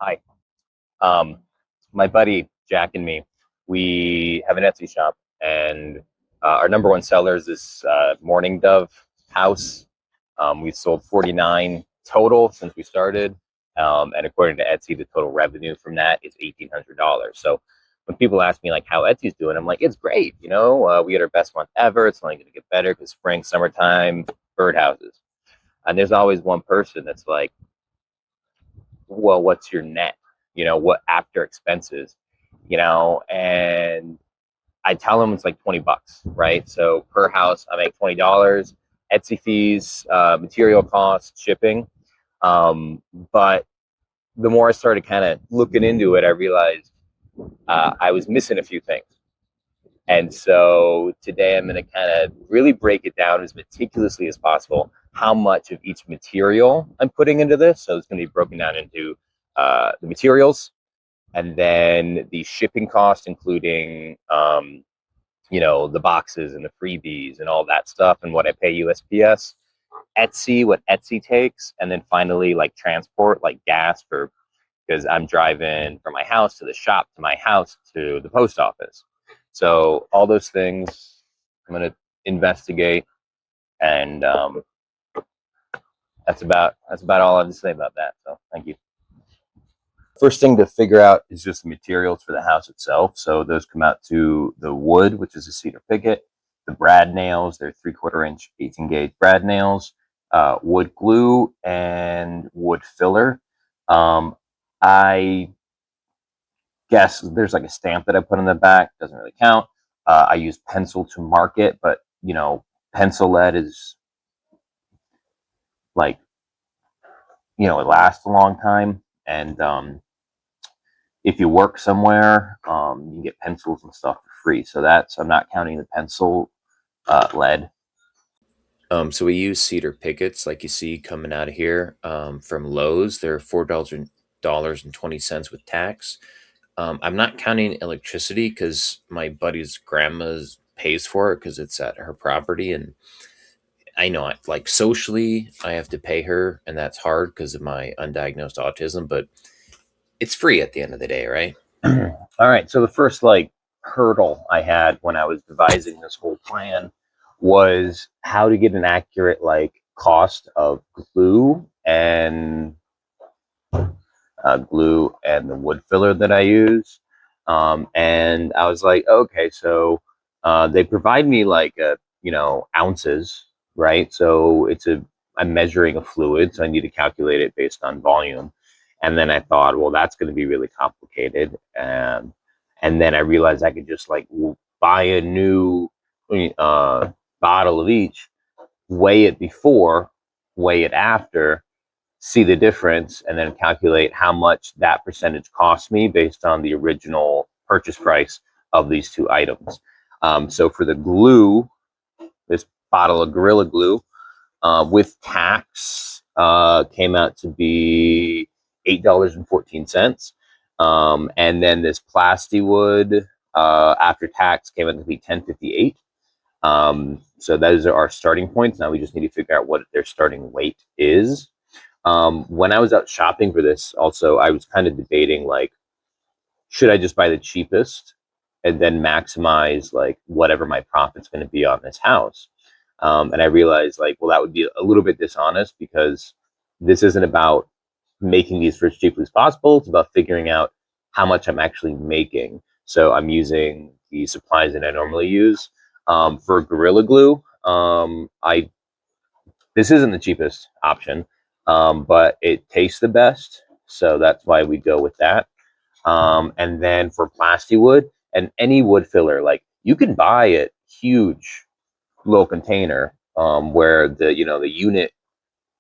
Hi. Um, my buddy Jack and me, we have an Etsy shop, and our number one seller is this Mourning Dove house. We've sold 49 total since we started, and according to Etsy, the total revenue from that is $1,800. So when people ask me like how Etsy's doing, I'm like, it's great. We had our best month ever. It's only going to get better because spring, summertime, birdhouses, and there's always one person that's like, well, what's your net? What after expenses? And I tell them it's like 20 bucks, right? So per house, I make $20, Etsy fees, material costs, shipping. Um, but the more I started kind of looking into it, I realized I was missing a few things. And so today I'm going to kind of really break it down as meticulously as possible how much of each material I'm putting into this. So it's going to be broken down into the materials, and then the shipping cost, including the boxes and the freebies and all that stuff, and what I pay USPS, Etsy, what Etsy takes, and then finally like transport, like gas for because I'm driving from my house to the shop to my house to the post office. So all those things I'm going to investigate, and that's about all I have to say about that. So thank you. First thing to figure out is just the materials for the house itself. So those come out to the wood, which is a cedar picket, the brad nails, they're 3/4 inch 18 gauge brad nails, wood glue, and wood filler. I guess there's like a stamp that I put on the back, doesn't really count. I use pencil to mark it, but pencil lead is like, it lasts a long time. And if you work somewhere, you can get pencils and stuff for free. So I'm not counting the pencil lead. So we use cedar pickets, like you see coming out of here from Lowe's. They're $4.20 with tax. I'm not counting electricity because my buddy's grandma's pays for it because it's at her property, and I know like socially I have to pay her, and that's hard because of my undiagnosed autism. But it's free at the end of the day, right? All right. So the first like hurdle I had when I was devising this whole plan was how to get an accurate like cost of glue and the wood filler that I use. And I was like, okay, so they provide me like ounces, right? So I'm measuring a fluid, so I need to calculate it based on volume. And then I thought, well, that's going to be really complicated. And then I realized I could just like buy a new bottle of each, weigh it before, weigh it after, see the difference, and then calculate how much that percentage cost me based on the original purchase price of these two items. So for the glue, this bottle of Gorilla Glue with tax came out to be $8.14. And then this Plastiwood after tax came out to be $10.58. So those are our starting points. Now we just need to figure out what their starting weight is. When I was out shopping for this, also, I was kind of debating like, should I just buy the cheapest and then maximize like whatever my profit's going to be on this house? And I realized like, well, that would be a little bit dishonest because this isn't about making these for as cheaply as possible. It's about figuring out how much I'm actually making. So I'm using the supplies that I normally use. For Gorilla Glue, this isn't the cheapest option, but it tastes the best. So that's why we go with that. And then for Plastiwood and any wood filler, like you can buy it huge little container where the unit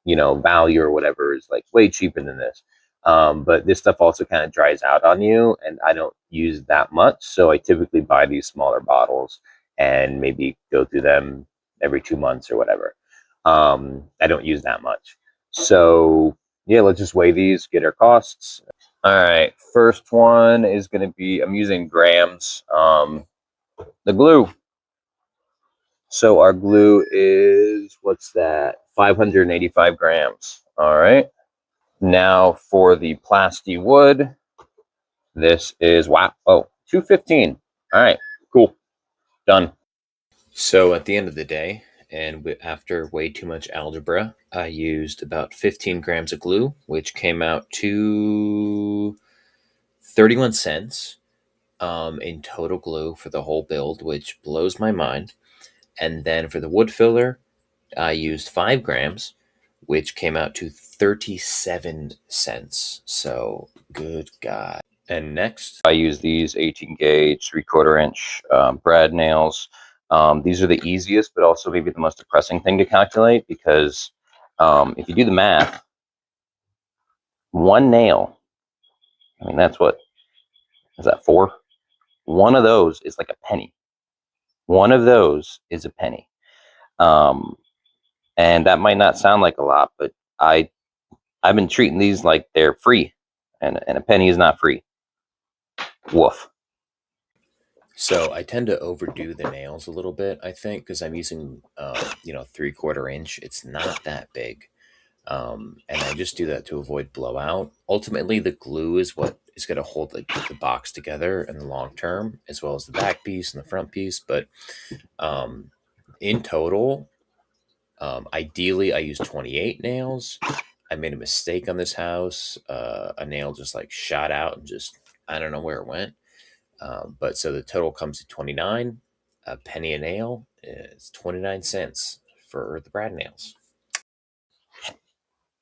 value or whatever is like way cheaper than this. But this stuff also kind of dries out on you, and I don't use that much, so I typically buy these smaller bottles and maybe go through them every 2 months or whatever. I don't use that much. So yeah, let's just weigh these, get our costs. All right, first one is going to be, I'm using grams. The glue. So our glue is, what's that? 585 grams. All right. Now for the plasti wood, this is, wow, oh, $2.15. All right, cool, done. So at the end of the day, and after way too much algebra, I used about 15 grams of glue, which came out to 31 cents in total glue for the whole build, which blows my mind. And then for the wood filler, I used 5 grams, which came out to 37 cents. So good God. And next, I use these 18 gauge, 3/4 inch brad nails. These are the easiest, but also maybe the most depressing thing to calculate because if you do the math, one nail, I mean, that's what, is that 4? One of those is like a penny. One of those is a penny. And that might not sound like a lot, but I've been treating these like they're free, and a penny is not free. Woof. So I tend to overdo the nails a little bit, I think, because I'm using, 3/4 inch. It's not that big. And I just do that to avoid blowout. Ultimately, the glue is what is going to hold the box together in the long term, as well as the back piece and the front piece. But um, in total, ideally, I use 28 nails. I made a mistake on this house. A nail just like shot out and just, I don't know where it went. But so the total comes to 29, a penny a nail. It's 29 cents for the brad nails.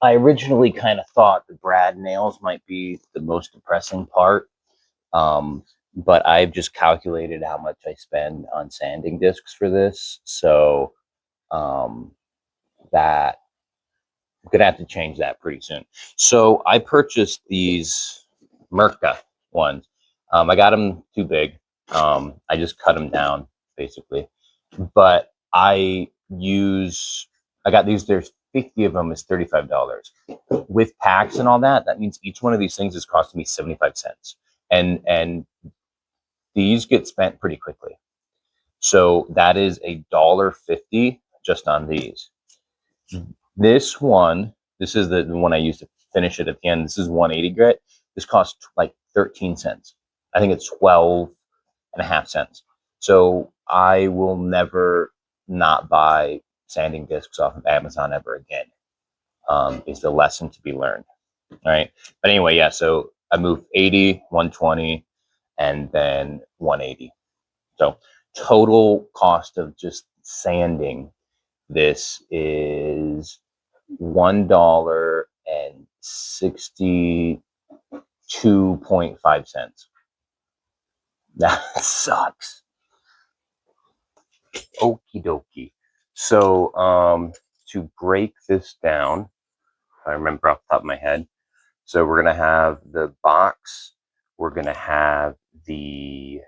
I originally kind of thought the brad nails might be the most depressing part, but I've just calculated how much I spend on sanding discs for this, so um, that I'm gonna have to change that pretty soon. So I purchased these Merca ones. I got them too big. I just cut them down basically, but I got these. There's 50 of them is $35 with tax and all that. That means each one of these things is costing me 75 cents, and these get spent pretty quickly. So that is $1.50 just on these. This one, this is the one I used to finish it at the end. This is 180 grit. This costs like 13 cents. I think it's 12 and a half cents. So I will never not buy sanding discs off of Amazon ever again. Is the lesson to be learned. All right. But anyway, yeah. So I moved 80, 120, and then 180. So total cost of just sanding this is $1.62.5. That sucks. Okie dokie. So to break this down, if I remember off the top of my head, so we're gonna have the box, we're gonna have the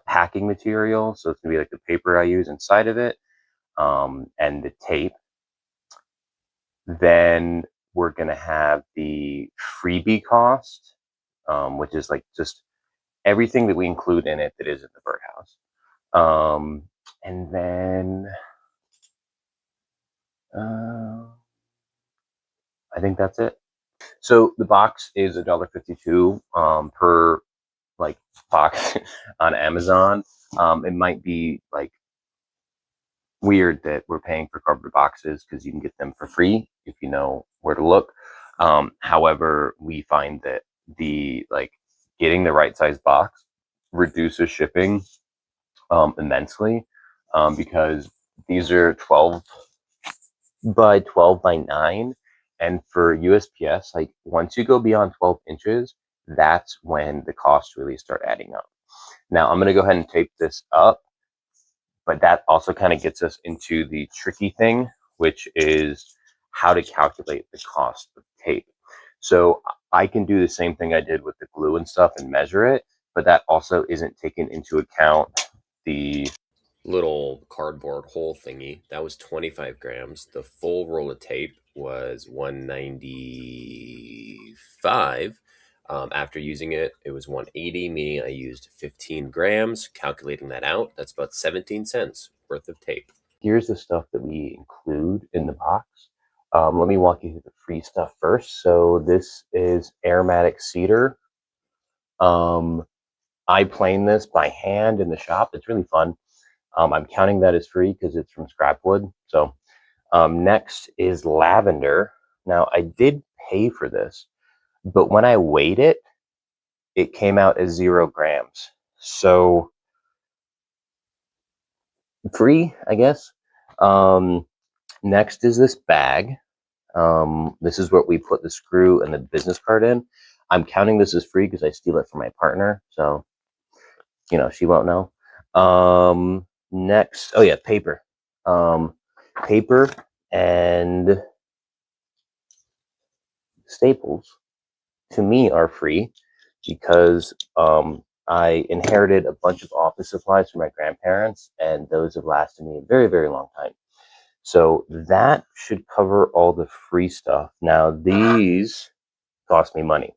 packing material, so it's gonna be like the paper I use inside of it, and the tape. Then we're gonna have the freebie cost, which is like just everything that we include in it that is in the birdhouse. And then I think that's it. So the box is $1.52 per like box on Amazon. It might be like weird that we're paying for cardboard boxes because you can get them for free if you know where to look. However, we find that the like getting the right size box reduces shipping immensely because these are 12 by 12 by 9, and for USPS, like once you go beyond 12 inches, that's when the costs really start adding up. Now I'm going to go ahead and tape this up, but that also kind of gets us into the tricky thing, which is how to calculate the cost of tape. So I can do the same thing I did with the glue and stuff and measure it, but that also isn't taken into account the little cardboard hole thingy. That was 25 grams. The full roll of tape was 195. After using it, it was 180, meaning I used 15 grams. Calculating that out, that's about 17 cents worth of tape. Here's the stuff that we include in the box. Let me walk you through the free stuff first. So this is aromatic cedar. Um, I plane this by hand in the shop. It's really fun. I'm counting that as free because it's from scrap wood. So next is lavender. Now I did pay for this, but when I weighed it, it came out as 0 grams. So free, I guess. Next is this bag. This is what we put the screw and the business card in. I'm counting this as free because I steal it from my partner. So, she won't know. Next, oh yeah, paper. Paper and staples to me are free because I inherited a bunch of office supplies from my grandparents, and those have lasted me a very, very long time. So that should cover all the free stuff. Now, these cost me money.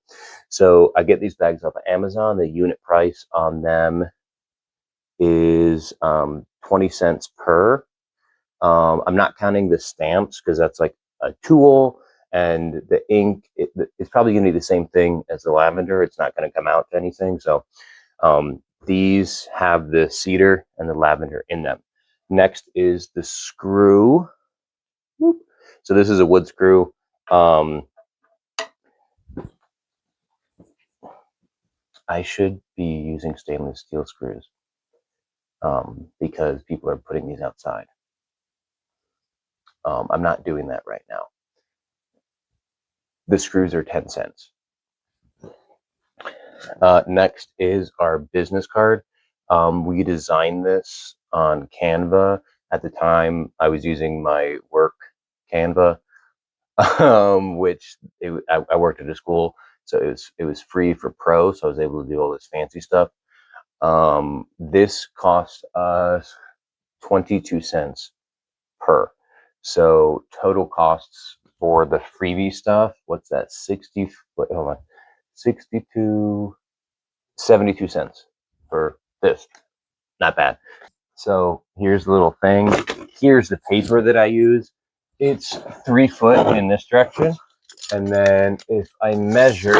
So I get these bags off of Amazon. The unit price on them is 20 cents per. I'm not counting the stamps because that's like a tool, and the ink, it's probably going to be the same thing as the lavender. It's not going to come out to anything. So these have the cedar and the lavender in them. Next is the screw. So this is a wood screw. I should be using stainless steel screws because people are putting these outside. I'm not doing that right now. The screws are 10 cents. Next is our business card. We designed this on Canva. At the time, I was using my work Canva, which I worked at a school, so it was free for pro, so I was able to do all this fancy stuff. This cost us 22 cents per. So total costs for the freebie stuff, what's that? 72 cents for this. Not bad. So here's the little thing. Here's the paper that I use. It's 3 foot in this direction. And then if I measure,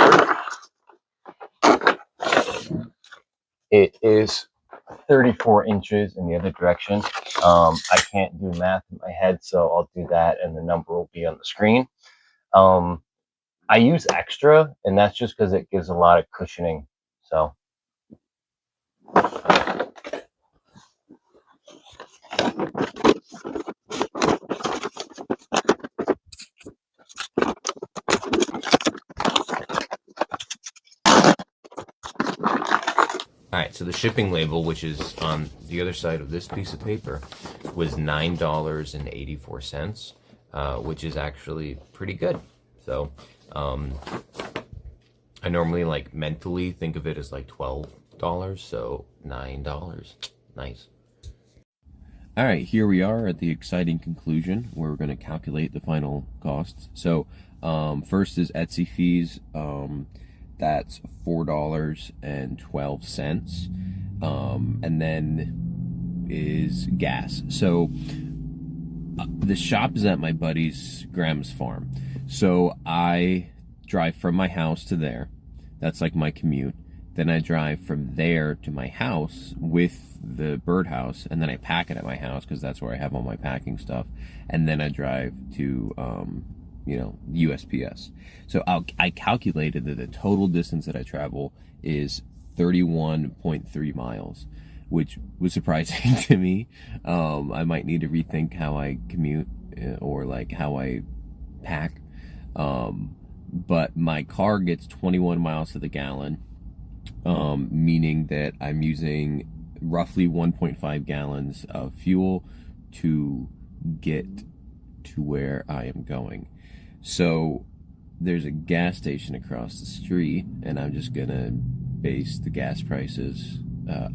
it is 34 inches in the other direction. I can't do math in my head, so I'll do that and the number will be on the screen. I use extra, and that's just because it gives a lot of cushioning. So. All right, so the shipping label, which is on the other side of this piece of paper, was $9.84, which is actually pretty good. So I normally mentally think of it as like $12, so $9. Nice. All right, here we are at the exciting conclusion where we're going to calculate the final costs. So first is Etsy fees. That's $4.12. And then is gas. So the shop is at my buddy's grandma's farm. So I drive from my house to there. That's like my commute. Then I drive from there to my house with the birdhouse, and then I pack it at my house because that's where I have all my packing stuff. And then I drive to USPS. So I calculated that the total distance that I travel is 31.3 miles, which was surprising to me. I might need to rethink how I commute or how I pack. But my car gets 21 miles to the gallon, meaning that I'm using roughly 1.5 gallons of fuel to get to where I am going. So there's a gas station across the street, and I'm just gonna base the gas prices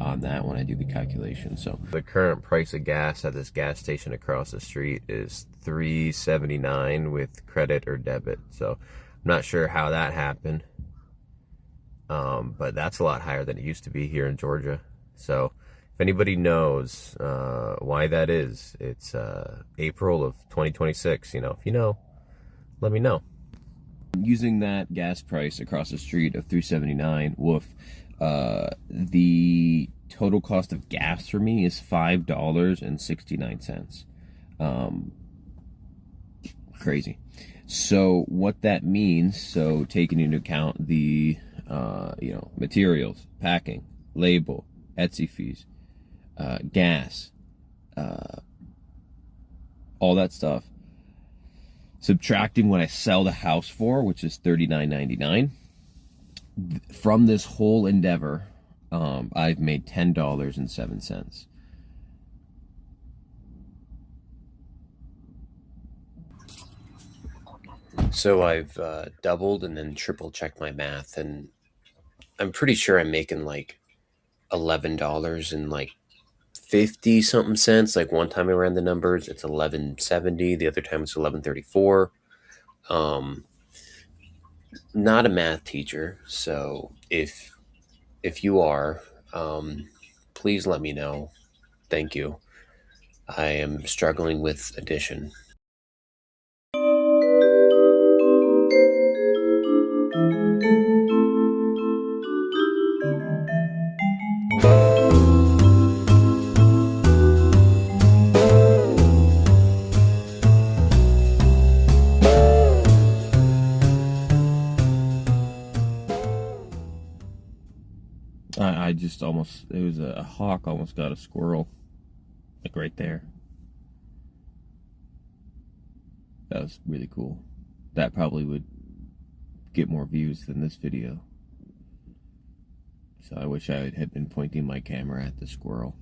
on that when I do the calculation. So the current price of gas at this gas station across the street is $3.79 with credit or debit. So I'm not sure how that happened, but that's a lot higher than it used to be here in Georgia. So if anybody knows why that is, it's April of 2026. If you know, let me know. Using that gas price across the street of $3.79, woof, the total cost of gas for me is $5.69. Crazy. So what that means, so taking into account the materials, packing, label, Etsy fees, gas, all that stuff, subtracting what I sell the house for, which is $39.99, from this whole endeavor, I've made $10.07. So I've doubled and then triple checked my math, and I'm pretty sure I'm making like $11 and like 50 something cents. Like one time I ran the numbers, it's 11.70. The other time it's 11.34. Not a math teacher, so if you are, please let me know. Thank you. I am struggling with addition. I just almost, it was a hawk almost got a squirrel, like right there. That was really cool. That probably would get more views than this video. So I wish I had been pointing my camera at the squirrel.